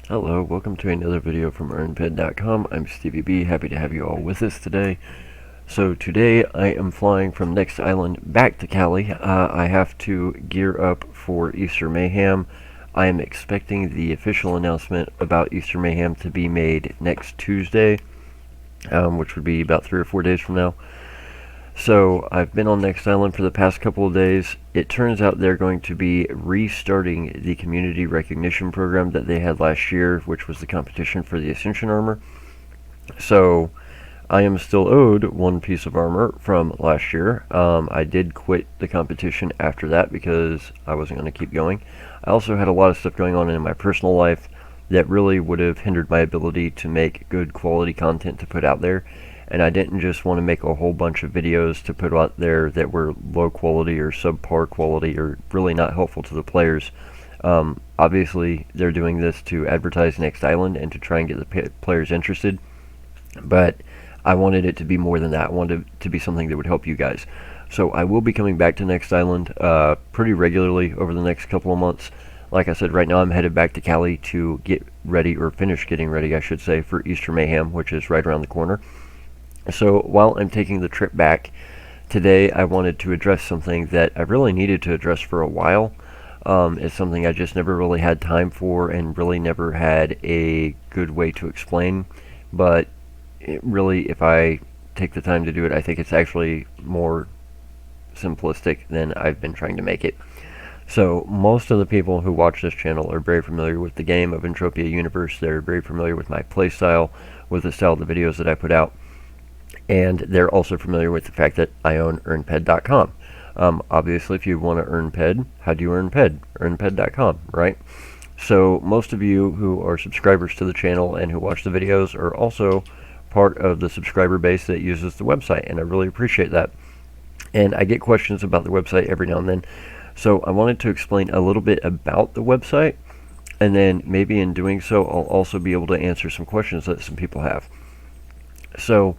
Hello, welcome to another video from EarnPED.com. I'm StevieB, happy to have you all with us today. So today I am flying from Next Island back to Cali. I have to gear up for Easter Mayhem. I am expecting the official announcement about Easter Mayhem to be made next Tuesday, which would be about 3 or 4 days from now. So I've been on Next Island for the past couple of days. It turns out they're going to be restarting the community recognition program that they had last year, which was the competition for the Ascension armor. So I am still owed one piece of armor from last year. I did quit the competition after that because I wasn't going to keep going. I also had a lot of stuff going on in my personal life that really would have hindered my ability to make good quality content to put out there. And I didn't just want to make a whole bunch of videos to put out there that were low quality or subpar quality or really not helpful to the players. Obviously, they're doing this to advertise Next Island and to try and get the players interested. But I wanted it to be more than that. I wanted it to be something that would help you guys. So I will be coming back to Next Island pretty regularly over the next couple of months. Like I said, right now I'm headed back to Cali to get ready, or finish getting ready, I should say, for Easter Mayhem, which is right around the corner. So while I'm taking the trip back, today I wanted to address something that I really needed to address for a while. It's something I just never really had time for and really never had a good way to explain. But really, if I take the time to do it, I think it's actually more simplistic than I've been trying to make it. So most of the people who watch this channel are very familiar with the game of Entropia Universe. They're very familiar with my playstyle, with the style of the videos that I put out. And they're also familiar with the fact that I own EarnPED.com. Obviously, if you want to earn PED, how do you earn PED? EarnPED.com, right? So most of you who are subscribers to the channel and who watch the videos are also part of the subscriber base that uses the website, and I really appreciate that. And I get questions about the website every now and then. So I wanted to explain a little bit about the website, and then maybe in doing so, I'll also be able to answer some questions that some people have. So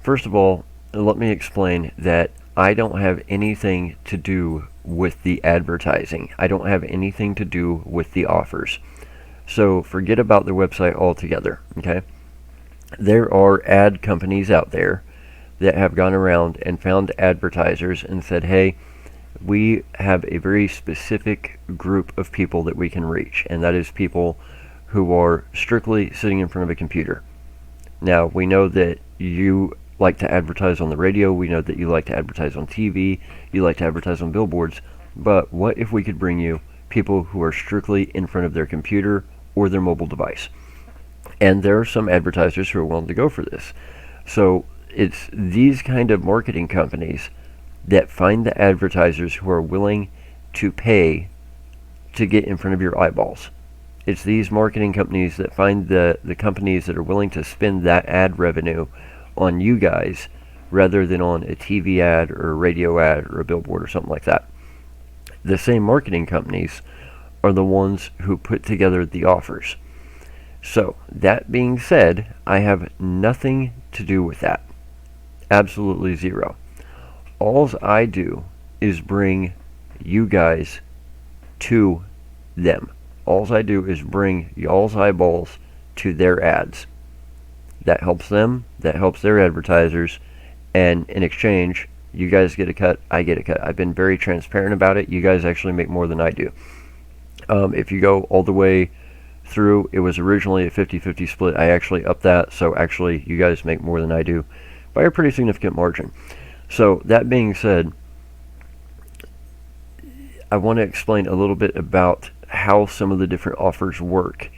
first of all, let me explain that I don't have anything to do with the advertising. I don't have anything to do with the offers. So forget about the website altogether, okay? There are ad companies out there that have gone around and found advertisers and said, hey, we have a very specific group of people that we can reach, and that is people who are strictly sitting in front of a computer. Now, we know that you like to advertise on the radio, we know that you like to advertise on TV, you like to advertise on billboards, but what if we could bring you people who are strictly in front of their computer or their mobile device? And there are some advertisers who are willing to go for this. So it's these kind of marketing companies that find the advertisers who are willing to pay to get in front of your eyeballs. It's these marketing companies that find the companies that are willing to spend that ad revenue on you guys rather than on a TV ad or a radio ad or a billboard or something like that. The same marketing companies are the ones who put together the offers. So that being said, I have nothing to do with that. Absolutely zero. Alls I do is bring you guys to them. Alls I do is bring y'all's eyeballs to their ads. That helps them, that helps their advertisers, and in exchange, you guys get a cut, I get a cut. I've been very transparent about it. You guys actually make more than I do. If you go all the way through, it was originally a 50-50 split. I actually upped that, so actually you guys make more than I do by a pretty significant margin. So that being said, I want to explain a little bit about how some of the different offers work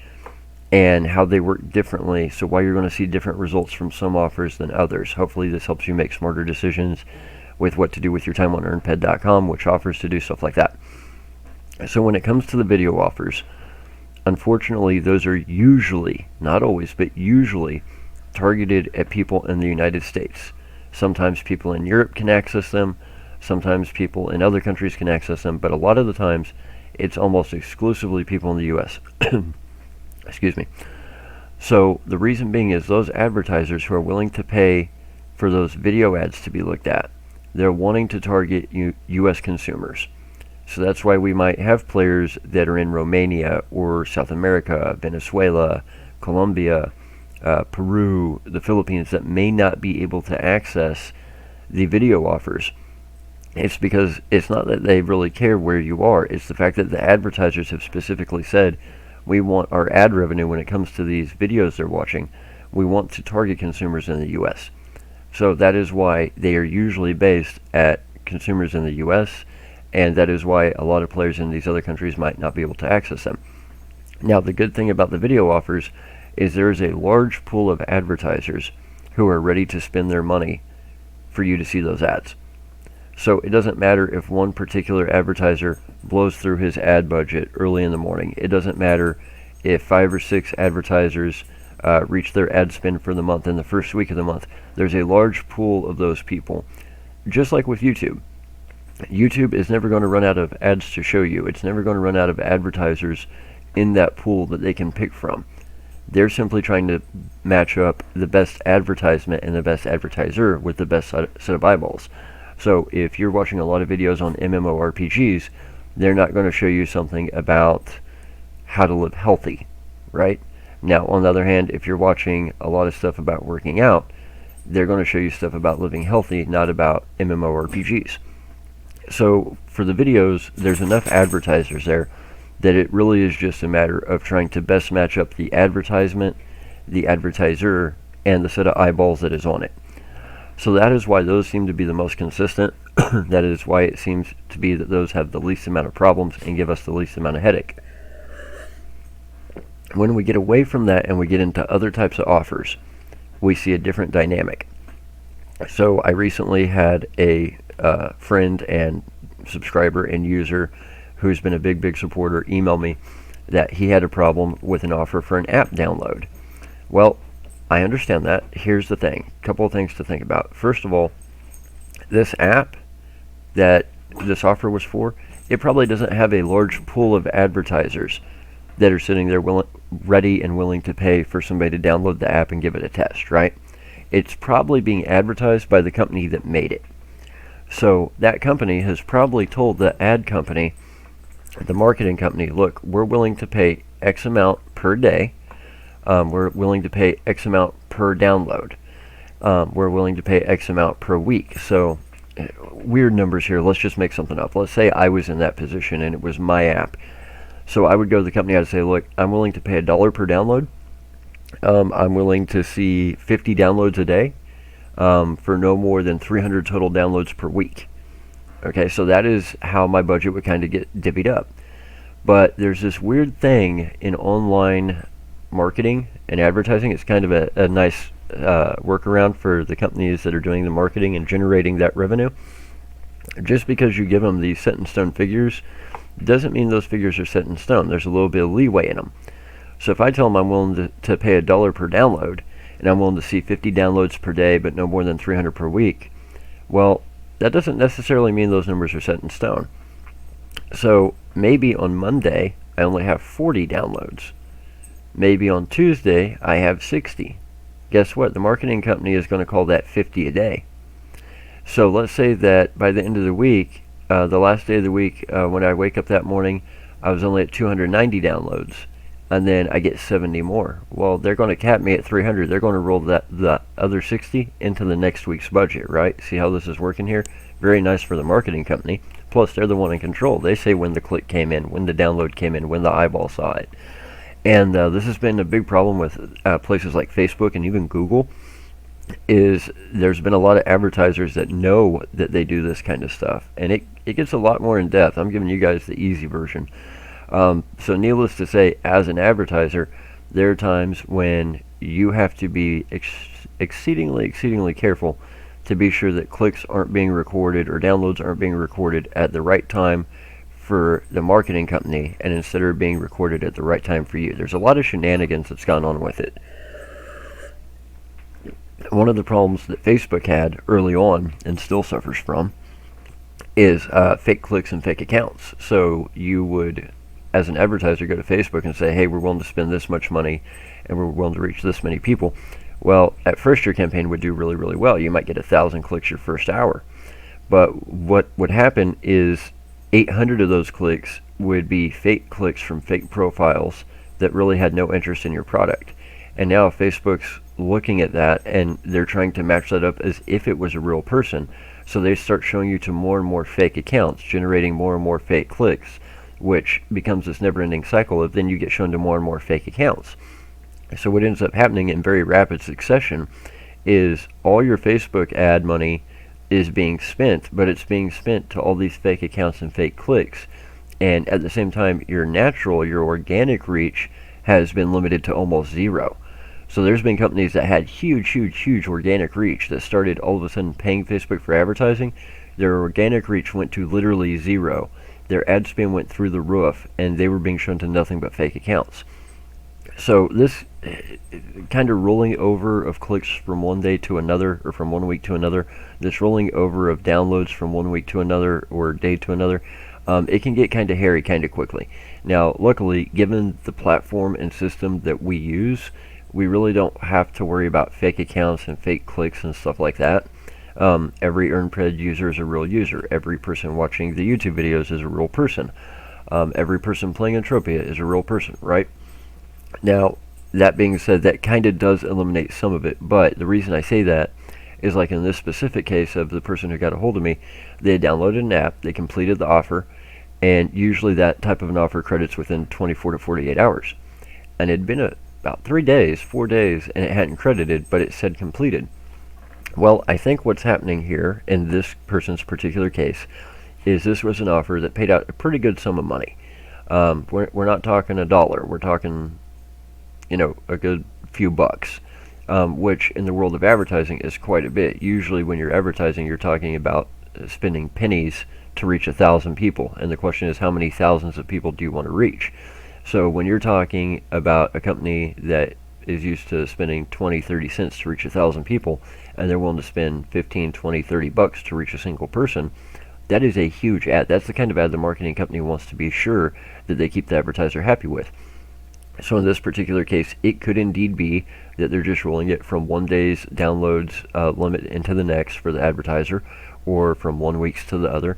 and how they work differently, so why you're going to see different results from some offers than others. Hopefully this helps you make smarter decisions with what to do with your time on EarnPED.com, which offers to do, stuff like that. So when it comes to the video offers, unfortunately those are usually, not always, but usually targeted at people in the United States. Sometimes people in Europe can access them, sometimes people in other countries can access them, but a lot of the times it's almost exclusively people in the US. Excuse me. So the reason being is those advertisers who are willing to pay for those video ads to be looked at, they're wanting to target US consumers. So that's why we might have players that are in Romania or South America, Venezuela, Colombia, Peru, the Philippines that may not be able to access the video offers. It's because it's not that they really care where you are. It's the fact that the advertisers have specifically said, we want our ad revenue when it comes to these videos they're watching. We want to target consumers in the U.S. So that is why they are usually based at consumers in the U.S., and that is why a lot of players in these other countries might not be able to access them. Now, the good thing about the video offers is there is a large pool of advertisers who are ready to spend their money for you to see those ads. So it doesn't matter if one particular advertiser blows through his ad budget early in the morning. It doesn't matter if 5 or 6 advertisers reach their ad spend for the month in the first week of the month. There's a large pool of those people. Just like with YouTube. YouTube is never going to run out of ads to show you. It's never going to run out of advertisers in that pool that they can pick from. They're simply trying to match up the best advertisement and the best advertiser with the best set of eyeballs. So if you're watching a lot of videos on MMORPGs, they're not going to show you something about how to live healthy, right? Now, on the other hand, if you're watching a lot of stuff about working out, they're going to show you stuff about living healthy, not about MMORPGs. So for the videos, there's enough advertisers there that it really is just a matter of trying to best match up the advertisement, the advertiser, and the set of eyeballs that is on it. So that is why those seem to be the most consistent. That is why it seems to be that those have the least amount of problems and give us the least amount of headache. When we get away from that and we get into other types of offers, we see a different dynamic. So I recently had a friend and subscriber and user who's been a big supporter email me that he had a problem with an offer for an app download. Well, I understand that. Here's the thing. A couple of things to think about. First of all, this app that this offer was for, it probably doesn't have a large pool of advertisers that are sitting there ready and willing to pay for somebody to download the app and give it a test, right? It's probably being advertised by the company that made it. So that company has probably told the ad company, the marketing company, look, we're willing to pay X amount per day. We're willing to pay X amount per download. We're willing to pay X amount per week. So weird numbers here. Let's just make something up. Let's say I was in that position and it was my app. So I would go to the company. I'd say, look, I'm willing to pay $1 per download. I'm willing to see 50 downloads a day for no more than 300 total downloads per week. Okay, so that is how my budget would kind of get divvied up. But there's this weird thing in online marketing and advertising. It's kind of a nice workaround for the companies that are doing the marketing and generating that revenue. Just because you give them these set in stone figures doesn't mean those figures are set in stone. There's a little bit of leeway in them. So if I tell them I'm willing to pay $1 per download and I'm willing to see 50 downloads per day but no more than 300 per week, well, that doesn't necessarily mean those numbers are set in stone. So maybe on Monday I only have 40 downloads. Maybe on Tuesday I have 60. Guess what? The marketing company is going to call that 50 a day. So let's say that by the end of the week, the last day of the week, when I wake up that morning, I was only at 290 downloads, and then I get 70 more. Well, they're going to cap me at 300. They're going to roll the other 60 into the next week's budget, right? See how this is working here? Very nice for the marketing company. Plus, they're the one in control. They say when the click came in, when the download came in, when the eyeball saw it. And this has been a big problem with places like Facebook and even Google, is there's been a lot of advertisers that know that they do this kind of stuff. And it gets a lot more in depth. I'm giving you guys the easy version. So needless to say, as an advertiser, there are times when you have to be exceedingly careful to be sure that clicks aren't being recorded or downloads aren't being recorded at the right time for the marketing company, and instead of being recorded at the right time for you. There's a lot of shenanigans that's gone on with it. One of the problems that Facebook had early on, and still suffers from, is fake clicks and fake accounts. So you would, as an advertiser, go to Facebook and say, hey, we're willing to spend this much money and we're willing to reach this many people. Well, at first your campaign would do really well. You might get 1,000 clicks your first hour. But what would happen is 800 of those clicks would be fake clicks from fake profiles that really had no interest in your product. And now Facebook's looking at that and they're trying to match that up as if it was a real person. So they start showing you to more and more fake accounts, generating more and more fake clicks, which becomes this never-ending cycle of then you get shown to more and more fake accounts. So what ends up happening in very rapid succession is all your Facebook ad money is being spent, but it's being spent to all these fake accounts and fake clicks. And at the same time, your organic reach has been limited to almost zero. So there's been companies that had huge organic reach that started all of a sudden paying Facebook for advertising. Their organic reach went to literally zero. Their ad spend went through the roof, and they were being shown to nothing but fake accounts. So this kind of rolling over of clicks from one day to another, or from 1 week to another, this rolling over of downloads from 1 week to another or day to another, it can get kind of hairy kind of quickly. Now, luckily, given the platform and system that we use, we really don't have to worry about fake accounts and fake clicks and stuff like that. Every EarnPED user is a real user. Every person watching the YouTube videos is a real person. Every person playing Entropia is a real person, right? Now, that being said, that kind of does eliminate some of it, but the reason I say that is like in this specific case of the person who got a hold of me, they had downloaded an app, they completed the offer, and usually that type of an offer credits within 24 to 48 hours. And it had been about 4 days, and it hadn't credited, but it said completed. Well, I think what's happening here in this person's particular case is this was an offer that paid out a pretty good sum of money. We're not talking $1, we're talking, a good few bucks, which in the world of advertising is quite a bit. Usually when you're advertising, you're talking about spending pennies to reach 1,000 people, and the question is how many thousands of people do you want to reach? So when you're talking about a company that is used to spending 20, 30 cents to reach 1,000 people, and they're willing to spend 15, 20, 30 bucks to reach a single person, that is a huge ad. That's the kind of ad the marketing company wants to be sure that they keep the advertiser happy with. So in this particular case, it could indeed be that they're just rolling it from 1 day's downloads limit into the next for the advertiser, or from 1 week's to the other.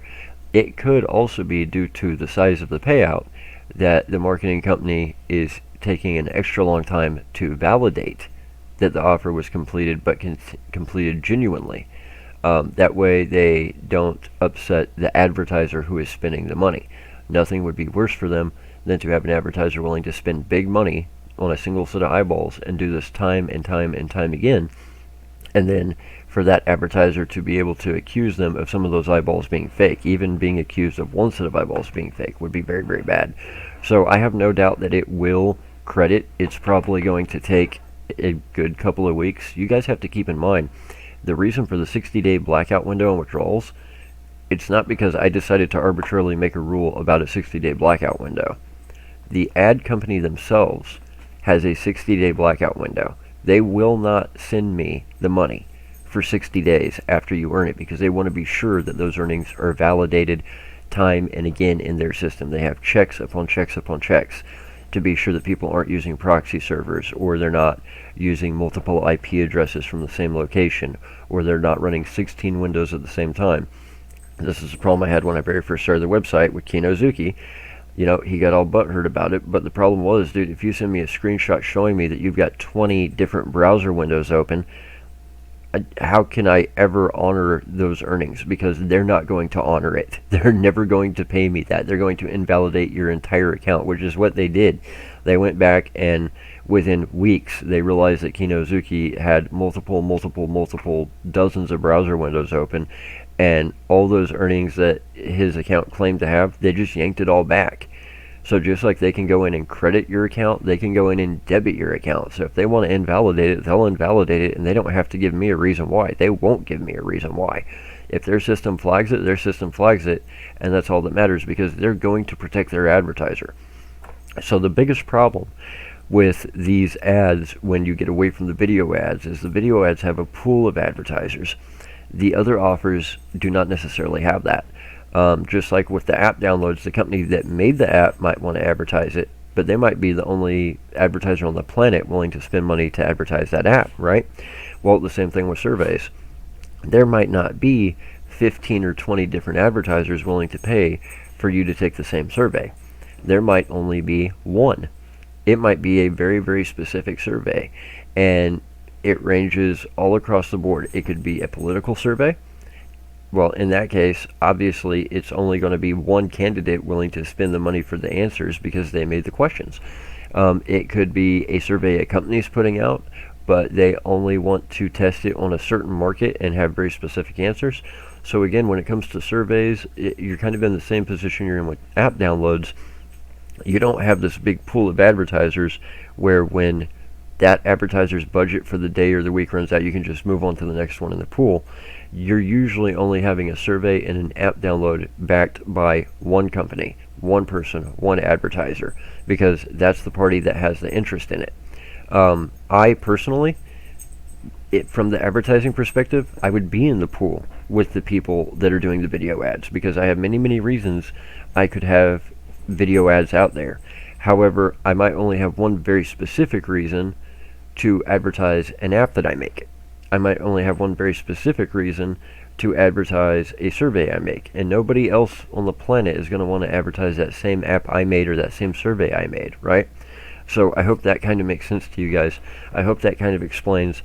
It could also be due to the size of the payout that the marketing company is taking an extra long time to validate that the offer was completed, but completed genuinely. That way they don't upset the advertiser who is spending the money. Nothing would be worse for them than to have an advertiser willing to spend big money on a single set of eyeballs and do this time and time and time again, and then for that advertiser to be able to accuse them of some of those eyeballs being fake. Even being accused of one set of eyeballs being fake would be very bad. So I have no doubt that it will credit. It's probably going to take a good couple of weeks. You guys have to keep in mind the reason for the 60-day blackout window on withdrawals. It's not because I decided to arbitrarily make a rule about a 60-day blackout window. The ad company themselves has a 60-day blackout window. They will not send me the money for 60 days after you earn it, because they want to be sure that those earnings are validated time and again in their system. They have checks upon checks upon checks to be sure that people aren't using proxy servers, or they're not using multiple IP addresses from the same location, or they're not running 16 windows at the same time. This is a problem I had when I very first started the website with Kinozuki. He got all butthurt about it, but the problem was, dude, if you send me a screenshot showing me that you've got 20 different browser windows open, how can I ever honor those earnings? Because they're not going to honor it. They're never going to pay me that. They're going to invalidate your entire account, which is what they did. They went back, and within weeks, they realized that Kinozuki had multiple dozens of browser windows open, and all those earnings that his account claimed to have, they just yanked it all back. So just like they can go in and credit your account, they can go in and debit your account. So if they want to invalidate it, they'll invalidate it, and they don't have to give me a reason why. They won't give me a reason why. If their system flags it, their system flags it, and that's all that matters, because they're going to protect their advertiser. So the biggest problem with these ads when you get away from the video ads is the video ads have a pool of advertisers. The other offers do not necessarily have that. Just like with the app downloads, the company that made the app might want to advertise it, but they might be the only advertiser on the planet willing to spend money to advertise that app, right? Well, the same thing with surveys. There might not be 15 or 20 different advertisers willing to pay for you to take the same survey. There might only be one. It might be a very, very specific survey, and it ranges all across the board. It could be a political survey. Well, in that case, obviously, it's only going to be one candidate willing to spend the money for the answers because they made the questions. It could be a survey a company's putting out, but they only want to test it on a certain market and have very specific answers. So again, when it comes to surveys, you're kind of in the same position you're in with app downloads. You don't have this big pool of advertisers where when that advertiser's budget for the day or the week runs out, you can just move on to the next one in the pool. You're usually only having a survey and an app download backed by one company, one person, one advertiser, because that's the party that has the interest in it. I personally, from the advertising perspective, I would be in the pool with the people that are doing the video ads because I have many, many reasons I could have video ads out there. However, I might only have one very specific reason to advertise an app that I make. I might only have one very specific reason to advertise a survey I make, and nobody else on the planet is going to want to advertise that same app I made or that same survey I made, right? So I hope that kind of makes sense to you guys. I hope that kind of explains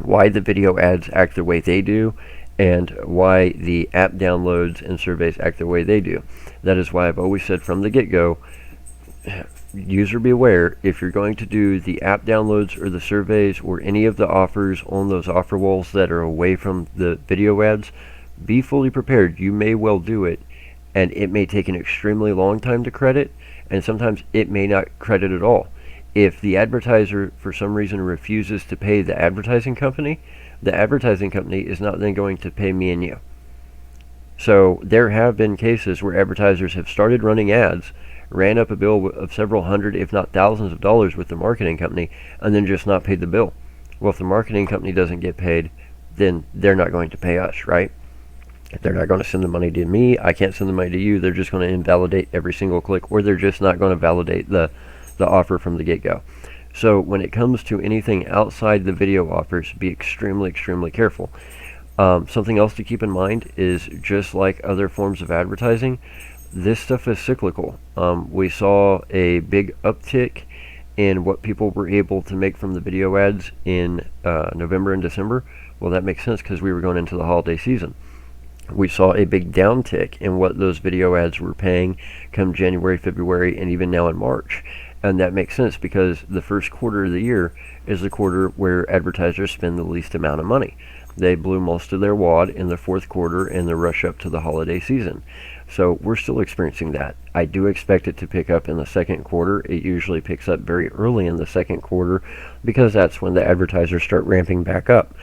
why the video ads act the way they do and why the app downloads and surveys act the way they do. That is why I've always said from the get-go, user beware. If you're going to do the app downloads or the surveys or any of the offers on those offer walls that are away from the video ads, be fully prepared. You may well do it, and it may take an extremely long time to credit, and sometimes it may not credit at all. If the advertiser for some reason refuses to pay the advertising company is not then going to pay me and you. So there have been cases where advertisers have started running ads, ran up a bill of several hundred, if not thousands of dollars with the marketing company, and then just not paid the bill. Well, if the marketing company doesn't get paid, then they're not going to pay us, right? They're not going to send the money to me. I can't send the money to you. They're just going to invalidate every single click, or they're just not going to validate the offer from the get-go. So when it comes to anything outside the video offers, be extremely, extremely careful. Something else to keep in mind is, just like other forms of advertising, this stuff is cyclical. We saw a big uptick in what people were able to make from the video ads in November and December. Well, that makes sense because we were going into the holiday season. We saw a big downtick in what those video ads were paying come January, February, and even now in March. And that makes sense because the first quarter of the year is the quarter where advertisers spend the least amount of money. They blew most of their wad in the fourth quarter in the rush up to the holiday season. So we're still experiencing that. I do expect it to pick up in the second quarter. It usually picks up very early in the second quarter because that's when the advertisers start ramping back up.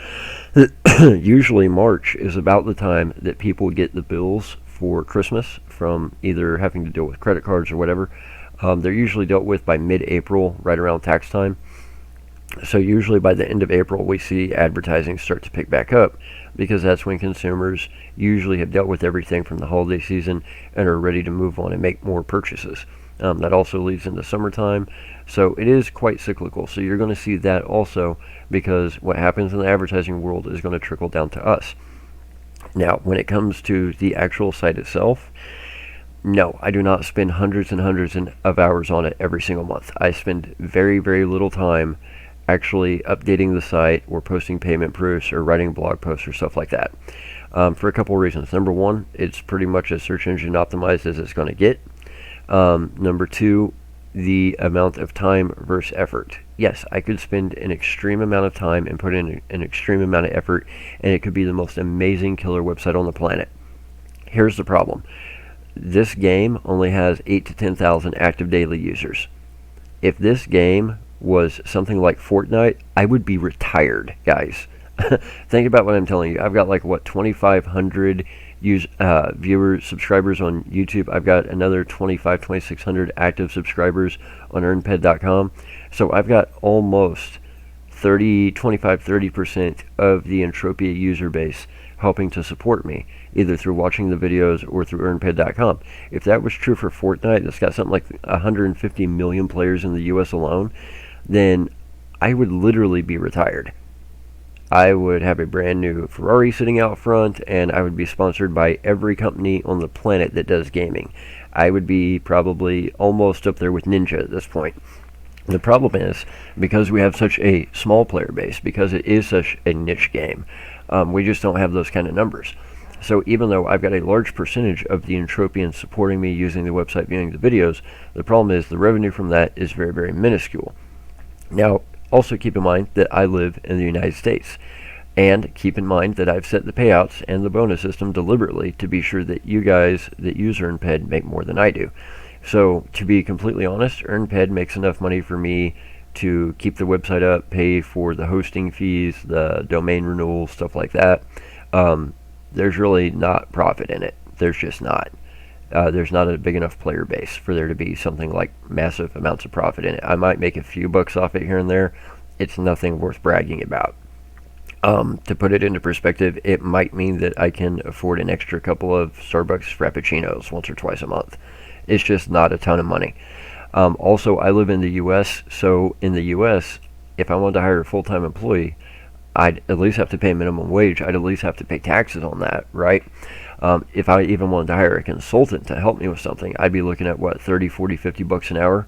Usually March is about the time that people get the bills for Christmas from either having to deal with credit cards or whatever. They're usually dealt with by mid-April, right around tax time. So usually by the end of April, we see advertising start to pick back up because that's when consumers usually have dealt with everything from the holiday season and are ready to move on and make more purchases. That also leads into summertime. So it is quite cyclical. So you're going to see that also because what happens in the advertising world is going to trickle down to us. Now, when it comes to the actual site itself, no, I do not spend hundreds and hundreds of hours on it every single month. I spend very, very little time actually updating the site or posting payment proofs or writing blog posts or stuff like that, for a couple of reasons. Number one, it's pretty much as search engine optimized as it's going to get. Number two, the amount of time versus effort. Yes, I could spend an extreme amount of time and put in an extreme amount of effort, and it could be the most amazing killer website on the planet. Here's the problem. This game only has 8 to 10,000 active daily users. If this game was something like Fortnite, I would be retired, guys. Think about what I'm telling you. I've got like, what, 2,500 viewers, subscribers on YouTube. I've got another 2,600 active subscribers on EarnPED.com. So I've got almost 30% of the Entropia user base helping to support me, either through watching the videos or through EarnPED.com. If that was true for Fortnite, that's got something like 150 million players in the US alone, then I would literally be retired. I would have a brand new Ferrari sitting out front, and I would be sponsored by every company on the planet that does gaming. I would be probably almost up there with Ninja at this point. The problem is, because we have such a small player base, because it is such a niche game, we just don't have those kind of numbers. So even though I've got a large percentage of the Entropians supporting me using the website, viewing the videos, the problem is the revenue from that is very, very minuscule. Now, also keep in mind that I live in the United States. And keep in mind that I've set the payouts and the bonus system deliberately to be sure that you guys that use EarnPED make more than I do. So, to be completely honest, EarnPED makes enough money for me to keep the website up, pay for the hosting fees, the domain renewal, stuff like that. There's really not profit in it. There's just not. There's not a big enough player base for there to be something like massive amounts of profit in it. I might make a few bucks off it here and there. It's nothing worth bragging about. To put it into perspective, it might mean that I can afford an extra couple of Starbucks Frappuccinos once or twice a month. It's just not a ton of money. Also, I live in the U.S., so in the U.S., if I wanted to hire a full-time employee, I'd at least have to pay minimum wage. I'd at least have to pay taxes on that, right? If I even wanted to hire a consultant to help me with something, I'd be looking at, what, 30, 40, 50 bucks an hour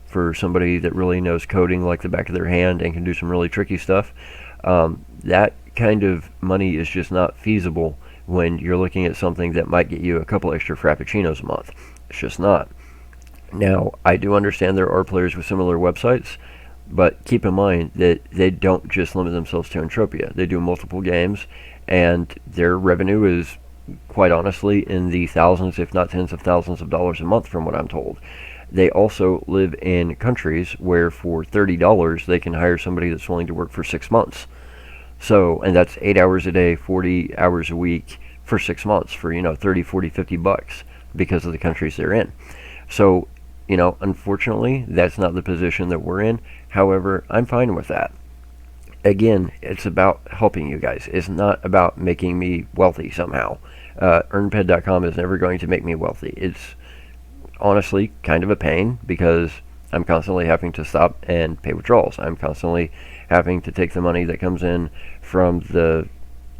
for somebody that really knows coding like the back of their hand and can do some really tricky stuff. That kind of money is just not feasible when you're looking at something that might get you a couple extra Frappuccinos a month. It's just not. Now, I do understand there are players with similar websites, but keep in mind that they don't just limit themselves to Entropia. They do multiple games, and their revenue is, quite honestly, in the thousands, if not tens of thousands of dollars a month from what I'm told. They also live in countries where for $30 they can hire somebody that's willing to work for 6 months. So, and that's 8 hours a day, 40 hours a week for 6 months for, 30, 40, 50 bucks because of the countries they're in. So, unfortunately, that's not the position that we're in. However, I'm fine with that. Again, it's about helping you guys. It's not about making me wealthy somehow. EarnPED.com is never going to make me wealthy. It's honestly kind of a pain because I'm constantly having to stop and pay withdrawals. I'm constantly having to take the money that comes in from the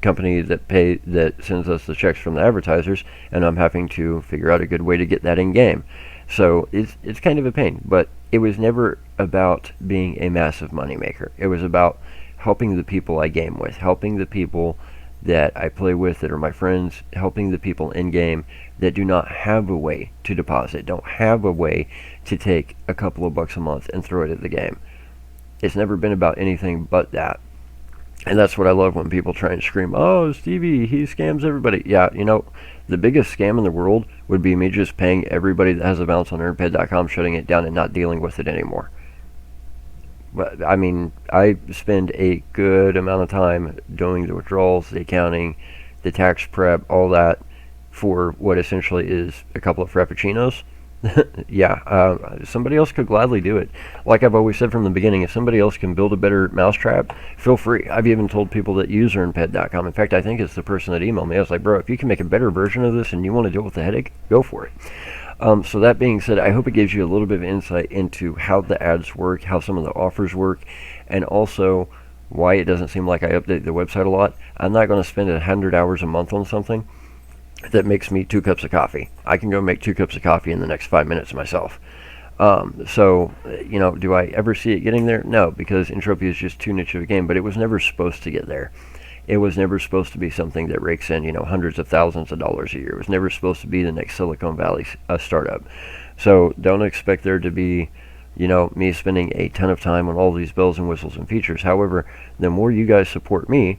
company that sends us the checks from the advertisers, and I'm having to figure out a good way to get that in game. So it's kind of a pain, but it was never about being a massive moneymaker. It was about helping the people I game with, helping the people that I play with that are my friends, helping the people in game that do not have a way to deposit, don't have a way to take a couple of bucks a month and throw it at the game. It's never been about anything but that. And that's what I love when people try and scream, "Oh, Stevie, he scams everybody." Yeah, the biggest scam in the world would be me just paying everybody that has a balance on EarnPED.com, shutting it down and not dealing with it anymore. But I mean, I spend a good amount of time doing the withdrawals, the accounting, the tax prep, all that for what essentially is a couple of Frappuccinos. Yeah, somebody else could gladly do it. Like I've always said from the beginning, if somebody else can build a better mousetrap, feel free. I've even told people that use EarnPED.com. In fact, I think it's the person that emailed me. I was like, bro, if you can make a better version of this and you want to deal with the headache, go for it. So that being said, I hope it gives you a little bit of insight into how the ads work, how some of the offers work, and also why it doesn't seem like I update the website a lot. I'm not going to spend 100 hours a month on something that makes me 2 cups of coffee. I can go make 2 cups of coffee in the next 5 minutes myself. So, do I ever see it getting there? No, because Entropia is just too niche of a game, but it was never supposed to get there. It was never supposed to be something that rakes in, hundreds of thousands of dollars a year. It was never supposed to be the next Silicon Valley startup. So don't expect there to be, me spending a ton of time on all these bells and whistles and features. However, the more you guys support me,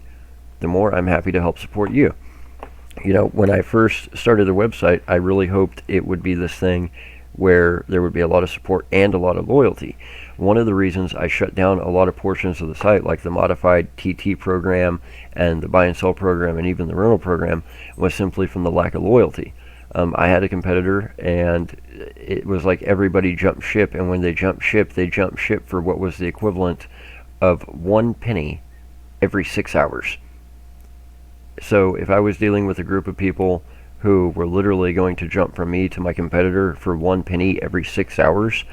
the more I'm happy to help support you. When I first started the website, I really hoped it would be this thing where there would be a lot of support and a lot of loyalty. One of the reasons I shut down a lot of portions of the site, like the modified TT program and the buy and sell program and even the rental program, was simply from the lack of loyalty. I had a competitor, and it was like everybody jumped ship, and when they jumped ship for what was the equivalent of 1 penny every 6 hours. So if I was dealing with a group of people who were literally going to jump from me to my competitor for 1 penny every 6 hours,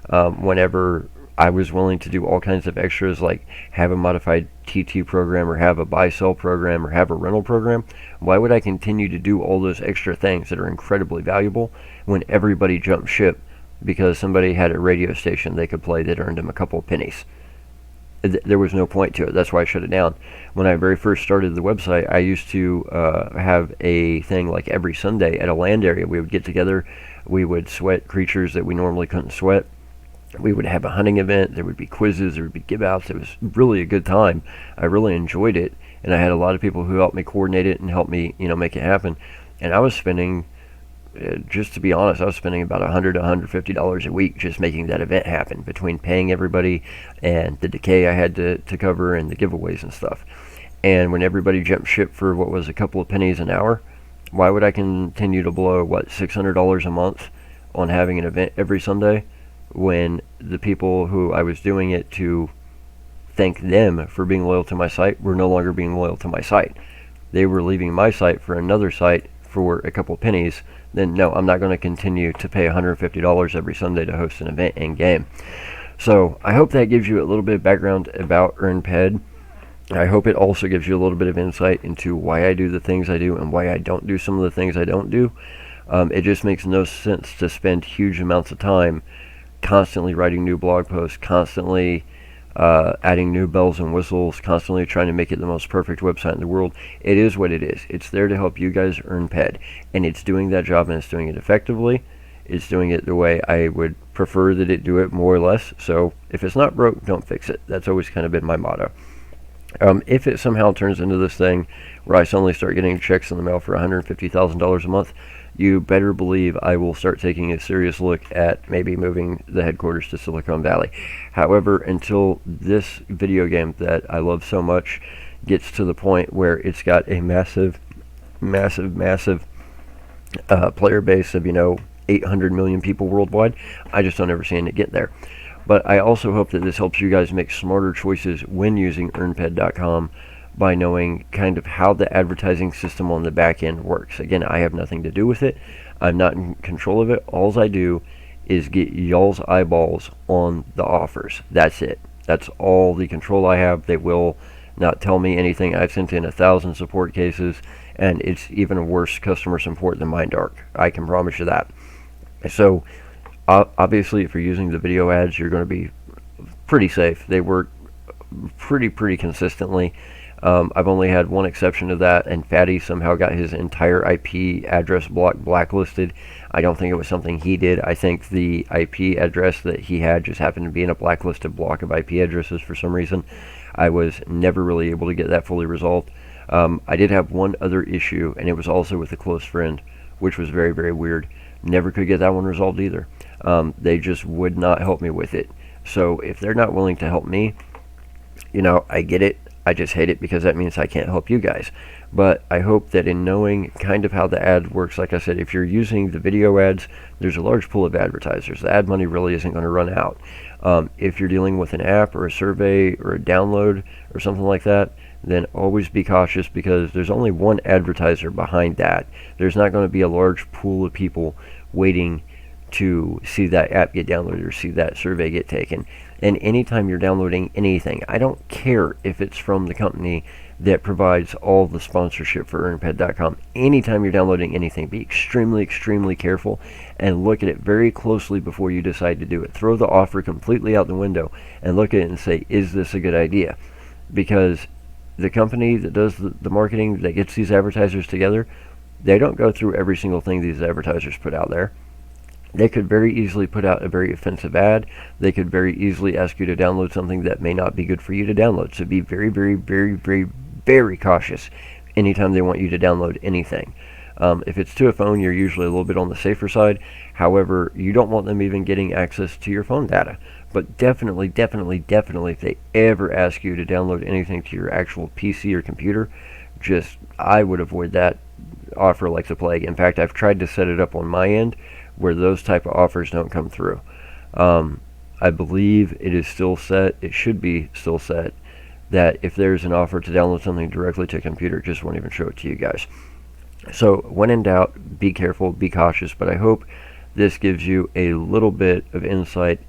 whenever I was willing to do all kinds of extras, like have a modified TT program or have a buy-sell program or have a rental program. Why would I continue to do all those extra things that are incredibly valuable when everybody jumped ship because somebody had a radio station they could play that earned them a couple of pennies? There was no point to it. That's why I shut it down. When I very first started the website, I used to have a thing like every Sunday at a land area. We would get together. We would sweat creatures that we normally couldn't sweat. We would have a hunting event. There would be quizzes. There would be give-outs. It was really a good time. I really enjoyed it, and I had a lot of people who helped me coordinate it and help me, make it happen. And I was spending, just to be honest, I was spending about $100 to $150 a week just making that event happen, between paying everybody and the decay I had to cover and the giveaways and stuff. And when everybody jumped ship for what was a couple of pennies an hour, why would I continue to blow, $600 a month on having an event every Sunday, when the people who I was doing it to thank them for being loyal to my site were no longer being loyal to my site? They were leaving my site for another site for a couple pennies. Then no, I'm not going to continue to pay $150 every Sunday to host an event in game. So I hope that gives you a little bit of background about EarnPED. I hope it also gives you a little bit of insight into why I do the things I do and why I don't do some of the things I don't do. It just makes no sense to spend huge amounts of time constantly writing new blog posts, constantly adding new bells and whistles, constantly trying to make it the most perfect website in the world. It is what it is. It's there to help you guys earn PED, and it's doing that job, and it's doing it effectively. It's doing it the way I would prefer that it do it, more or less. So if it's not broke, don't fix it. That's always kind of been my motto. If it somehow turns into this thing where I suddenly start getting checks in the mail for $150,000 a month, you better believe I will start taking a serious look at maybe moving the headquarters to Silicon Valley. However, until this video game that I love so much gets to the point where it's got a massive player base of 800 million people worldwide, I just don't ever see it get there. But I also hope that this helps you guys make smarter choices when using EarnPED.com by knowing kind of how the advertising system on the back end works. Again, I have nothing to do with it. I'm not in control of it. All I do is get y'all's eyeballs on the offers. That's it. That's all the control I have. They will not tell me anything. I've sent in 1,000 support cases, and it's even worse customer support than MindArc. I can promise you that. So obviously, if you're using the video ads, you're going to be pretty safe. They work pretty consistently. I've only had one exception to that, and Fatty somehow got his entire IP address block blacklisted. I don't think it was something he did. I think the IP address that he had just happened to be in a blacklisted block of IP addresses for some reason. I was never really able to get that fully resolved. I did have one other issue, and it was also with a close friend, which was very weird. Never could get that one resolved either. They just would not help me with it. So if they're not willing to help me, I get it. I just hate it because that means I can't help you guys. But I hope that in knowing kind of how the ad works, like I said, if you're using the video ads, there's a large pool of advertisers. The ad money really isn't going to run out. If you're dealing with an app or a survey or a download or something like that, then always be cautious, because there's only one advertiser behind that. There's not going to be a large pool of people waiting to see that app get downloaded or see that survey get taken. And anytime you're downloading anything, I don't care if it's from the company that provides all the sponsorship for EarnPED.com. Anytime you're downloading anything, be extremely careful and look at it very closely before you decide to do it. Throw the offer completely out the window and look at it and say, is this a good idea? Because the company that does the marketing, that gets these advertisers together, they don't go through every single thing these advertisers put out there. They could very easily put out a very offensive ad. They could very easily ask you to download something that may not be good for you to download. So be very cautious anytime they want you to download anything. If it's to a phone, you're usually a little bit on the safer side. However, you don't want them even getting access to your phone data. But definitely, if they ever ask you to download anything to your actual PC or computer, I would avoid that offer like the plague. In fact, I've tried to set it up on my end where those type of offers don't come through. I believe it is still set, it should be still set, that if there's an offer to download something directly to a computer, it just won't even show it to you guys. So when in doubt, be careful, be cautious, but I hope this gives you a little bit of insight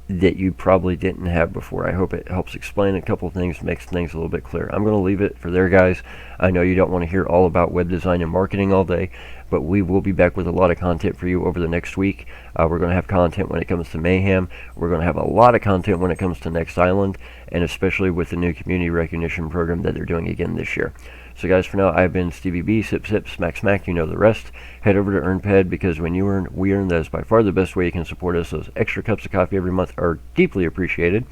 that you probably didn't have before. I hope it helps explain a couple of things, makes things a little bit clearer. I'm going to leave it for there, guys. I know you don't want to hear all about web design and marketing all day, but we will be back with a lot of content for you over the next week. We're going to have content when it comes to Mayhem. We're going to have a lot of content when it comes to Next Island, and especially with the new community recognition program that they're doing again this year. So guys, for now, I've been StevieB, sip, sip, smack, smack, you know the rest. Head over to EarnPED, because when you earn, we earn. That is by far the best way you can support us. Those extra cups of coffee every month are deeply appreciated,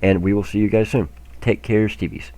and we will see you guys soon. Take care, Stevies.